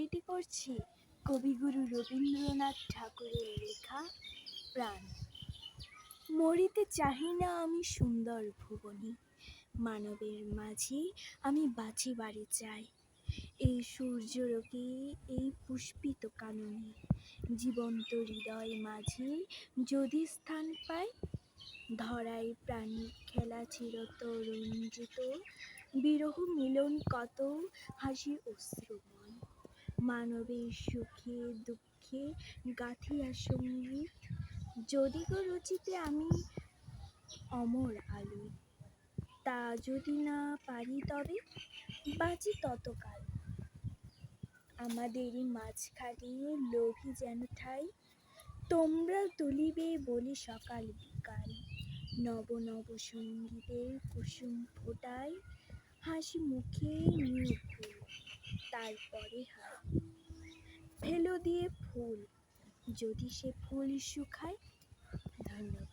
আবৃত্তি করছি কবিগুরু রবীন্দ্রনাথ ঠাকুরের লেখা প্রাণ। মরিতে চাহি না আমি সুন্দর ভুবনে, মানবের মাঝে আমি বাঁচিবারে চাই। এই সূর্যরকে এই পুষ্পিত কাননে, জীবন্ত হৃদয় মাঝে যদি স্থান পাই। ধরায় প্রাণীর খেলা চিরতরঞ্জিত, বিরহ মিলন কত হাসি অশ্রুময়। মানবের সুখে দুঃখে গাঁথিয়া সঙ্গীত, যদি গো রচিতে আমি অমর আলো। তা যদি না পারি তবে বাঁচি ততকাল। আমাদেরই মাঝখানে লোভী যেন ঠাই, তোমরা তুলিবে বলি সকাল বিকাল। নব নব সঙ্গীতের কুসুম ফোটায়, হাসি মুখে নিয়ে ফুল তারপরে হাই। ফেলো দিয়ে ফুল, যদি সে ফুল শুকায়। ধন্যবাদ।